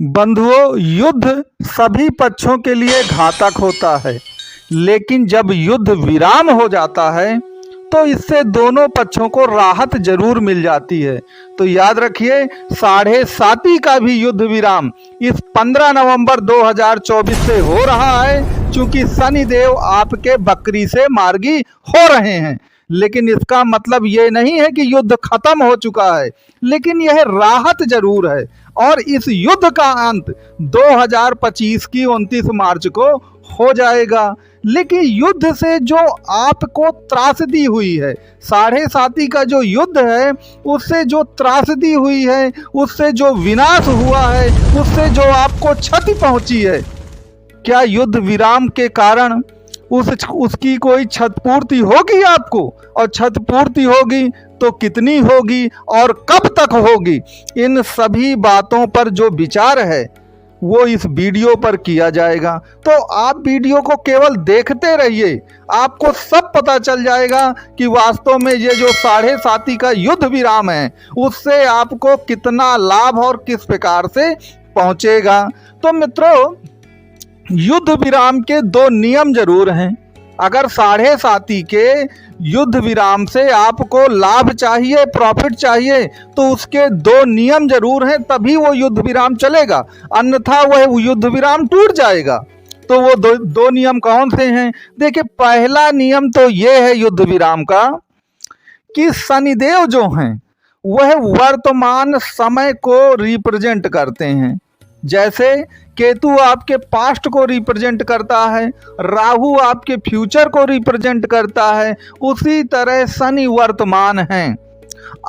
बंधुओं, युद्ध सभी पक्षों के लिए घातक होता है, लेकिन जब युद्ध विराम हो जाता है तो इससे दोनों पक्षों को राहत जरूर मिल जाती है। तो याद रखिए, 7.5 का भी युद्ध विराम इस 15 नवंबर 2024 से हो रहा है, क्योंकि शनिदेव आपके बकरी से मार्गी हो रहे हैं। लेकिन इसका मतलब ये नहीं है कि युद्ध खत्म हो चुका है, लेकिन यह राहत जरूर है। और इस युद्ध का अंत 2025 की 29 मार्च को हो जाएगा। लेकिन युद्ध से जो आपको त्रासदी हुई है, 7.5 का जो युद्ध है, उससे जो त्रासदी हुई है, उससे जो विनाश हुआ है, उससे जो आपको क्षति पहुंची है, क्या युद्ध विराम के कारण उसकी कोई क्षतिपूर्ति होगी आपको? और क्षतिपूर्ति होगी तो कितनी होगी और कब तक होगी? इन सभी बातों पर जो विचार है वो इस वीडियो पर किया जाएगा। तो आप वीडियो को केवल देखते रहिए, आपको सब पता चल जाएगा कि वास्तव में ये जो 7.5 का युद्ध विराम है उससे आपको कितना लाभ और किस प्रकार से पहुंचेगा। तो मित्रों, युद्ध विराम के 2 नियम जरूर हैं। अगर 7.5 के युद्ध विराम से आपको लाभ चाहिए, प्रॉफिट चाहिए, तो उसके 2 नियम जरूर हैं, तभी वो युद्ध विराम चलेगा, अन्यथा वह युद्ध विराम टूट जाएगा। तो वो दो नियम कौन से हैं? देखिए, पहला नियम तो ये है युद्ध विराम का कि शनिदेव जो हैं वह वर्तमान समय को रिप्रेजेंट करते हैं। जैसे केतु आपके पास्ट को रिप्रेजेंट करता है, राहु आपके फ्यूचर को रिप्रेजेंट करता है, उसी तरह शनि वर्तमान है।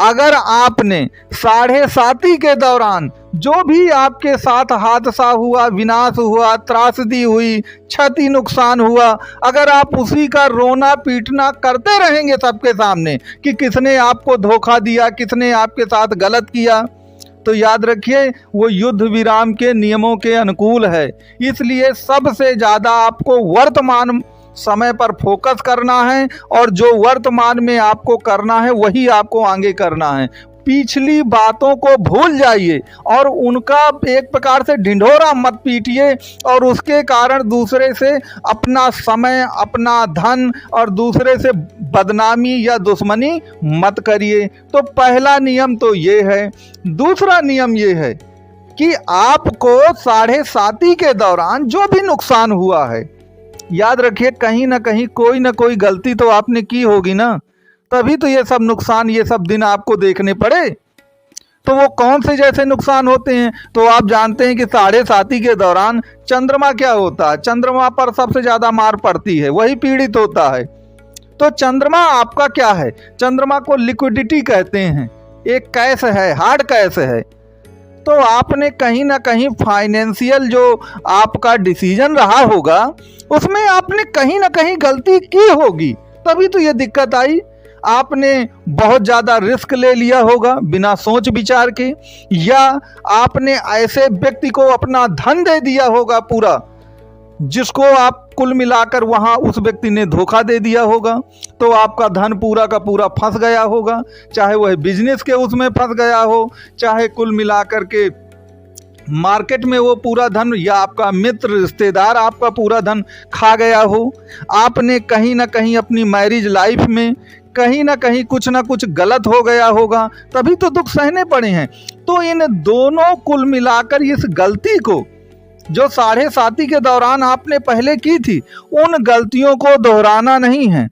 अगर आपने 7.5 के दौरान जो भी आपके साथ हादसा हुआ, विनाश हुआ, त्रासदी हुई, क्षति नुकसान हुआ, अगर आप उसी का रोना पीटना करते रहेंगे सबके सामने कि किसने आपको धोखा दिया, किसने आपके साथ गलत किया, तो याद रखिए वो युद्ध विराम के नियमों के अनुकूल है। इसलिए सबसे ज़्यादा आपको वर्तमान समय पर फोकस करना है, और जो वर्तमान में आपको करना है वही आपको आगे करना है। पिछली बातों को भूल जाइए और उनका एक प्रकार से ढिंढोरा मत पीटिए, और उसके कारण दूसरे से अपना समय, अपना धन और दूसरे से बदनामी या दुश्मनी मत करिए। तो पहला नियम तो ये है। दूसरा नियम ये है कि आपको 7.5 के दौरान जो भी नुकसान हुआ है, याद रखिए कहीं ना कहीं कोई ना कोई गलती तो आपने की होगी ना, तभी तो ये सब नुकसान, ये सब दिन आपको देखने पड़े। तो वो कौन से जैसे नुकसान होते हैं? तो आप जानते हैं कि 7.5 के दौरान चंद्रमा क्या होता है, चंद्रमा पर सबसे ज्यादा मार पड़ती है, वही पीड़ित होता है। तो चंद्रमा आपका क्या है? चंद्रमा को लिक्विडिटी कहते हैं, एक कैश है, हार्ड कैश है। तो आपने कहीं ना कहीं फाइनेंशियल जो आपका डिसीजन रहा होगा उसमें आपने कहीं ना कहीं गलती की होगी, तभी तो ये दिक्कत आई। आपने बहुत ज़्यादा रिस्क ले लिया होगा बिना सोच विचार के, या आपने ऐसे व्यक्ति को अपना धन दे दिया होगा पूरा, जिसको आप कुल मिलाकर वहाँ उस व्यक्ति ने धोखा दे दिया होगा, तो आपका धन पूरा का पूरा फंस गया होगा। चाहे वह बिजनेस के उसमें फंस गया हो, चाहे कुल मिलाकर के मार्केट में वो पूरा धन, या आपका मित्र रिश्तेदार आपका पूरा धन खा गया हो। आपने कहीं ना कहीं अपनी मैरिज लाइफ में कहीं ना कहीं कुछ ना कुछ गलत हो गया होगा, तभी तो दुख सहने पड़े हैं। तो इन दोनों कुल मिलाकर इस गलती को जो 7.5 के दौरान आपने पहले की थी, उन गलतियों को दोहराना नहीं है।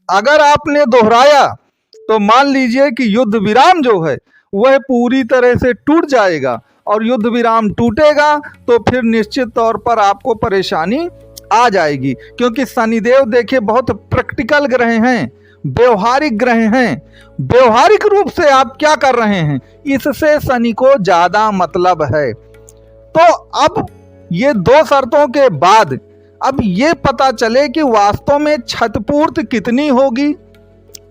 अगर आपने दोहराया तो मान लीजिए कि युद्ध विराम जो है वह पूरी तरह से टूट जाएगा, और युद्ध विराम टूटेगा तो फिर निश्चित तौर पर आपको परेशानी आ जाएगी। क्योंकि शनिदेव देखिए बहुत प्रैक्टिकल ग्रह हैं, व्यवहारिक ग्रह हैं। व्यवहारिक रूप से आप क्या कर रहे हैं, इससे शनि को ज्यादा मतलब है। तो अब ये 2 शर्तों के बाद अब ये पता चले कि वास्तव में क्षतिपूर्ति कितनी होगी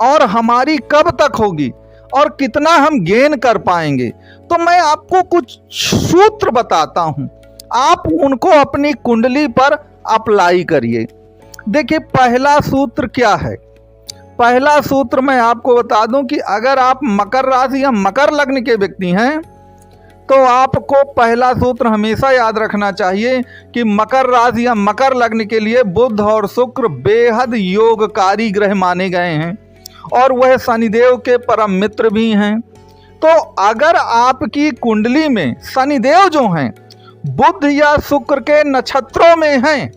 और हमारी कब तक होगी और कितना हम गेन कर पाएंगे। तो मैं आपको कुछ सूत्र बताता हूं, आप उनको अपनी कुंडली पर अप्लाई करिए। देखिए, पहला सूत्र क्या है? पहला सूत्र मैं आपको बता दूं कि अगर आप मकर राशि या मकर लग्न के व्यक्ति हैं तो आपको पहला सूत्र हमेशा याद रखना चाहिए कि मकर राशि या मकर लग्न के लिए बुध और शुक्र बेहद योगकारी ग्रह माने गए हैं और वह शनिदेव के परम मित्र भी हैं। तो अगर आपकी कुंडली में शनिदेव जो हैं बुध या शुक्र के नक्षत्रों में हैं,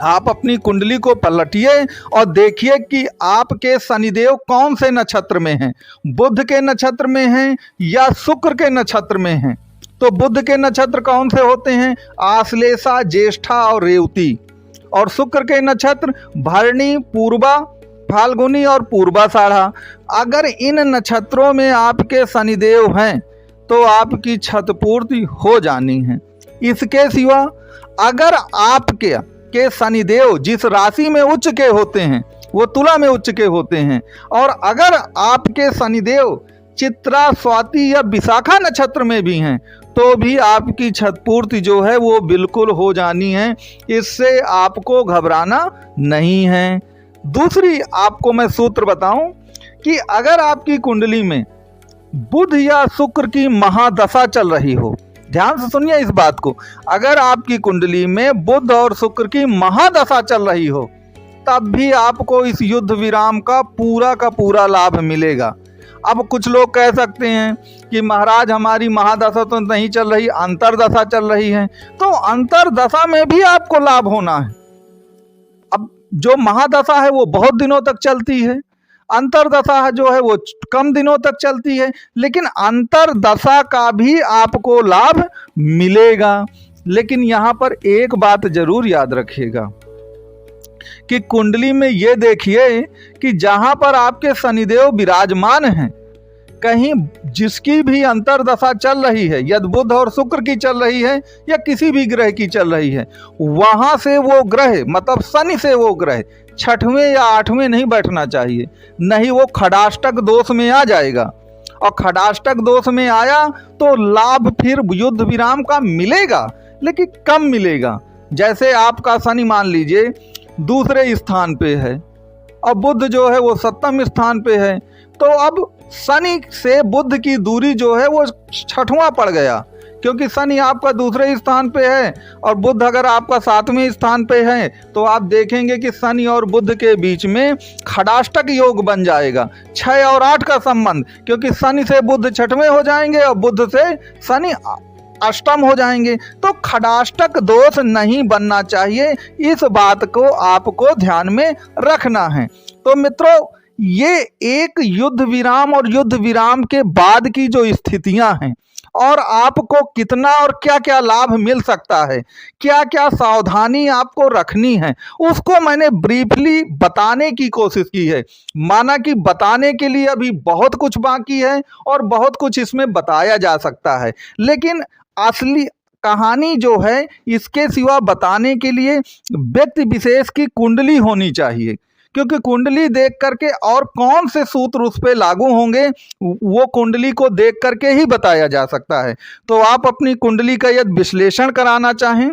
आप अपनी कुंडली को पलटिए और देखिए कि आपके शनिदेव कौन से नक्षत्र में हैं, बुध के नक्षत्र में हैं या शुक्र के नक्षत्र में हैं। तो बुध के नक्षत्र कौन से होते हैं? आश्लेषा, ज्येष्ठा और रेवती। और शुक्र के नक्षत्र भरणी, पूर्वा, फाल्गुनी और पूर्वाषाढ़ा। अगर इन नक्षत्रों में आपके शनिदेव हैं तो आपकी क्षतिपूर्ति हो जानी है। इसके सिवा अगर आपके शनिदेव जिस राशि में उच्च के होते हैं वो तुला में उच्च के होते हैं, और अगर आपके शनिदेव चित्रा, स्वाति या विशाखा नक्षत्र में भी हैं तो भी आपकी क्षतिपूर्ति जो है वो बिल्कुल हो जानी है। इससे आपको घबराना नहीं है। दूसरी आपको मैं सूत्र बताऊं कि अगर आपकी कुंडली में बुध या शुक्र की महादशा चल रही हो, ध्यान से सुनिए इस बात को, अगर आपकी कुंडली में बुध और शुक्र की महादशा चल रही हो तब भी आपको इस युद्ध विराम का पूरा लाभ मिलेगा। अब कुछ लोग कह सकते हैं कि महाराज हमारी महादशा तो नहीं चल रही, अंतरदशा चल रही है। तो अंतरदशा में भी आपको लाभ होना है। अब जो महादशा है वो बहुत दिनों तक चलती है, अंतरदशा जो है वो कम दिनों तक चलती है, लेकिन अंतरदशा का भी आपको लाभ मिलेगा। लेकिन यहाँ पर एक बात जरूर याद रखिएगा कि कुंडली में ये देखिए कि जहाँ पर आपके शनिदेव विराजमान हैं, कहीं जिसकी भी अंतरदशा चल रही है, यदि बुध और शुक्र की चल रही है या किसी भी ग्रह की चल रही है, वहाँ से वो ग्रह मतलब शनि से वो ग्रह छठवें या आठवें नहीं बैठना चाहिए, नहीं वो खडाष्टक दोष में आ जाएगा। और खडाष्टक दोष में आया तो लाभ फिर युद्ध विराम का मिलेगा लेकिन कम मिलेगा। जैसे आपका शनि मान लीजिए दूसरे स्थान पे है और बुध जो है वो सप्तम स्थान पे है, तो अब शनि से बुध की दूरी जो है वो छठवां पड़ गया, क्योंकि शनि आपका दूसरे स्थान पे है और बुध अगर आपका सातवें स्थान पे है तो आप देखेंगे कि शनि और बुध के बीच में खडाष्टक योग बन जाएगा, 6 और 8 का संबंध, क्योंकि शनि से बुध छठवें हो जाएंगे और बुध से शनि अष्टम हो जाएंगे। तो खडाष्टक दोष नहीं बनना चाहिए, इस बात को आपको ध्यान में रखना है। तो मित्रों, ये एक युद्ध विराम और युद्ध विराम के बाद की जो स्थितियां हैं और आपको कितना और क्या क्या लाभ मिल सकता है, क्या क्या सावधानी आपको रखनी है, उसको मैंने ब्रीफली बताने की कोशिश की है। माना कि बताने के लिए अभी बहुत कुछ बाकी है और बहुत कुछ इसमें बताया जा सकता है, लेकिन असली कहानी जो है इसके सिवा बताने के लिए व्यक्ति विशेष की कुंडली होनी चाहिए, क्योंकि कुंडली देख करके और कौन से सूत्र उस पे लागू होंगे वो कुंडली को देख करके ही बताया जा सकता है। तो आप अपनी कुंडली का यदि विश्लेषण कराना चाहें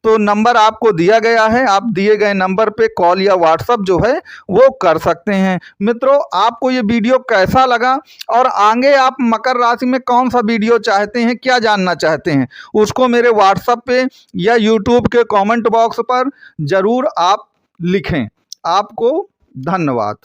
तो नंबर आपको दिया गया है, आप दिए गए नंबर पे कॉल या व्हाट्सएप जो है वो कर सकते हैं। मित्रों, आपको ये वीडियो कैसा लगा और आगे आप मकर राशि में कौन सा वीडियो चाहते हैं, क्या जानना चाहते हैं, उसको मेरे व्हाट्सएप पे या यूट्यूब के कमेंट बॉक्स पर ज़रूर आप लिखें। आपको धन्यवाद।